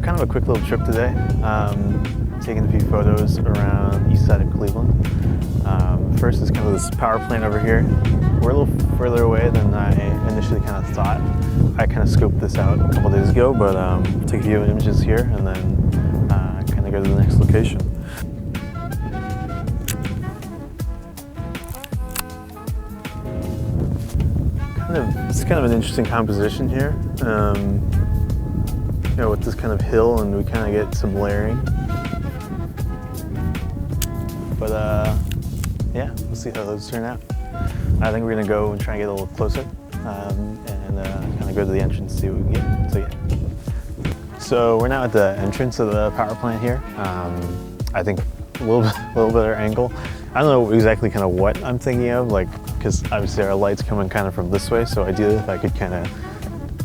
So kind of a quick little trip today. Taking a few photos around east side of Cleveland. First is kind of this power plant over here. We're a little further away than I initially kind of thought. I kind of scoped this out a couple days ago, but take a few images here and then kind of go to the next location. It's kind of an interesting composition here. You know, with this kind of hill, and we kind of get some layering. But yeah, we'll see how those turn out. I think we're gonna go and try and get a little closer and kind of go to the entrance and see what we can get. So yeah. So we're now at the entrance of the power plant here. I think a little better angle. I don't know exactly kind of what I'm thinking of, like, because obviously our light's coming kind of from this way, so ideally if I could kind of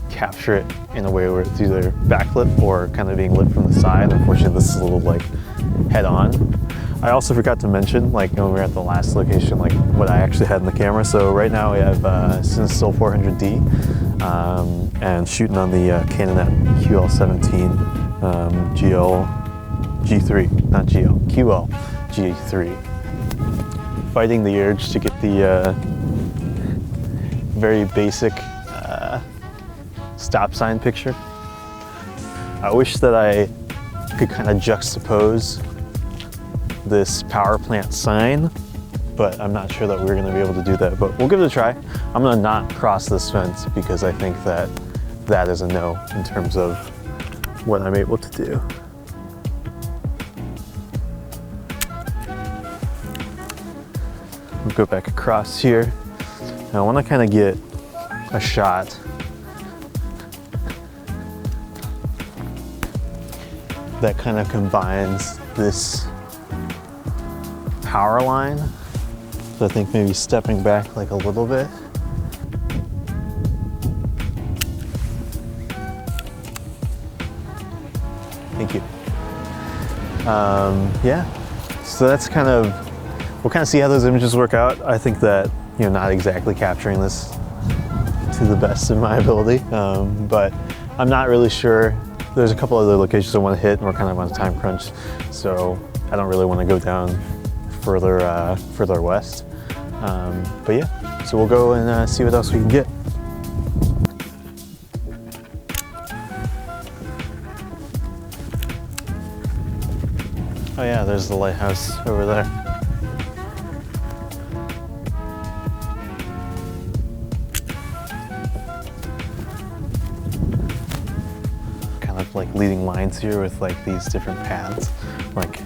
capture it in a way where it's either backlit or kind of being lit from the side. Unfortunately, this is a little like head on. I also forgot to mention, like when we were at the last location, like what I actually had in the camera. So right now we have CineStill 400D and shooting on the Canonet QL17 G3, not GL, QL G3. Fighting the urge to get the very basic stop sign picture. I wish that I could kind of juxtapose this power plant sign, but I'm not sure that we're going to be able to do that, but we'll give it a try. I'm going to not cross this fence because I think that that is a no in terms of what I'm able to do. We'll go back across here. Now I want to kind of get a shot that kind of combines this power line. So I think maybe stepping back like a little bit. Thank you. Yeah, so that's kind of, we'll kind of see how those images work out. I think that, you know, not exactly capturing this to the best of my ability, but I'm not really sure. There's a couple other locations I want to hit, and we're kind of on a time crunch, so I don't really want to go down further west. But yeah, so we'll go and see what else we can get. Oh yeah, there's the lighthouse over there. Kind of like leading lines here with like these different paths. Like,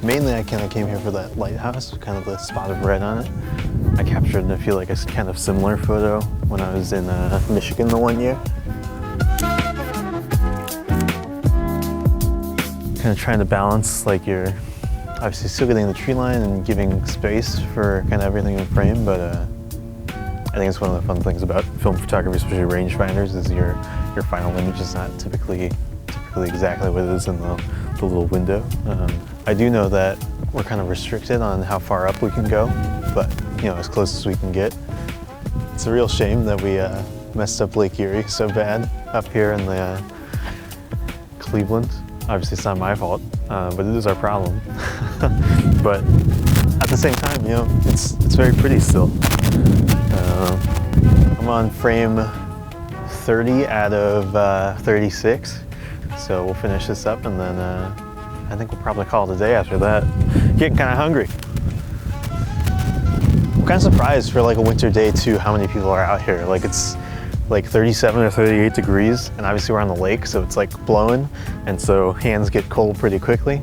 mainly I kind of came here for that lighthouse, kind of the spot of red on it. I captured, I feel like, a kind of similar photo when I was in Michigan the one year. Kind of trying to balance, like, you're obviously still getting the tree line and giving space for kind of everything in frame, but I think it's one of the fun things about film photography, especially rangefinders, is your final image is not typically exactly what it is in the little window. I do know that we're kind of restricted on how far up we can go, but you know, as close as we can get. It's a real shame that we messed up Lake Erie so bad up here in the Cleveland. Obviously it's not my fault, but it is our problem. But at the same time, you know, it's very pretty still. I'm on frame 30 out of 36, so we'll finish this up, and then I think we'll probably call it a day after that. Getting kind of hungry. I'm kind of surprised for like a winter day too how many people are out here. Like, it's like 37 or 38 degrees, and obviously we're on the lake, so it's like blowing, and so hands get cold pretty quickly.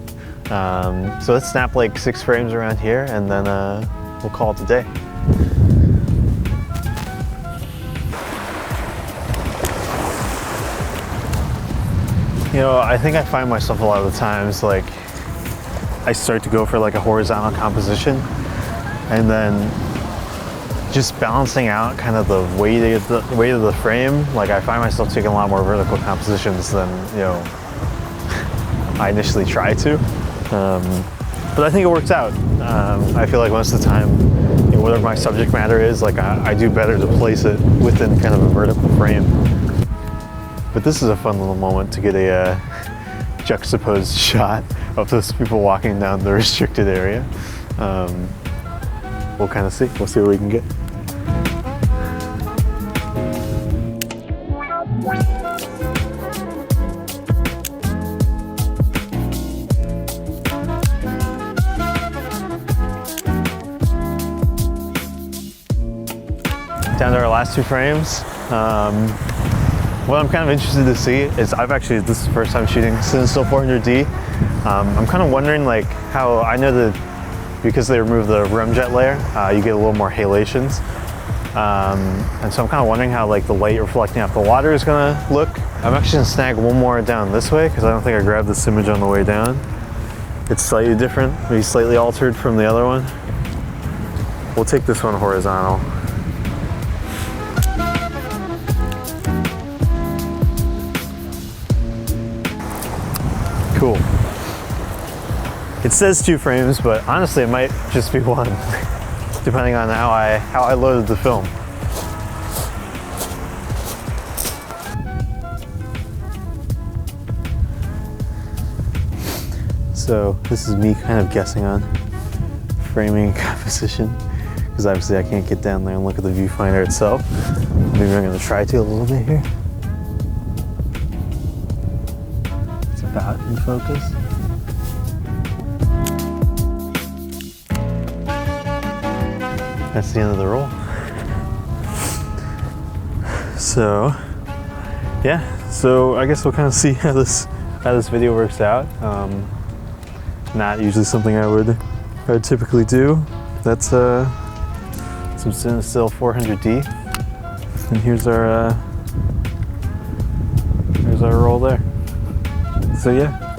So let's snap like 6 frames around here, and then we'll call it a day. You know, I think I find myself a lot of the times, like, I start to go for like a horizontal composition, and then just balancing out kind of the weight of the frame. Like, I find myself taking a lot more vertical compositions than, you know, I initially tried to. But I think it works out. I feel like most of the time, you know, whatever my subject matter is, like I do better to place it within kind of a vertical frame. But this is a fun little moment to get a juxtaposed shot of those people walking down the restricted area. We'll kind of see. We'll see what we can get. Down to our last 2 frames. What I'm kind of interested to see is this is the first time shooting CineStill 400D. I'm kind of wondering like how, I know that because they removed the remjet layer, you get a little more halations. And so I'm kind of wondering how like the light reflecting off the water is gonna look. I'm actually gonna snag one more down this way because I don't think I grabbed this image on the way down. It's slightly different, maybe slightly altered from the other one. We'll take this one horizontal. Cool. It says 2 frames, but honestly it might just be 1, depending on how I loaded the film. So this is me kind of guessing on framing composition, because obviously I can't get down there and look at the viewfinder itself. Maybe I'm going to try to a little bit here. It's about in focus. That's the end of the roll. So, yeah. So I guess we'll kind of see how this video works out. Not usually something I would typically do. That's some CineStill 400D, and here's our roll there. So yeah.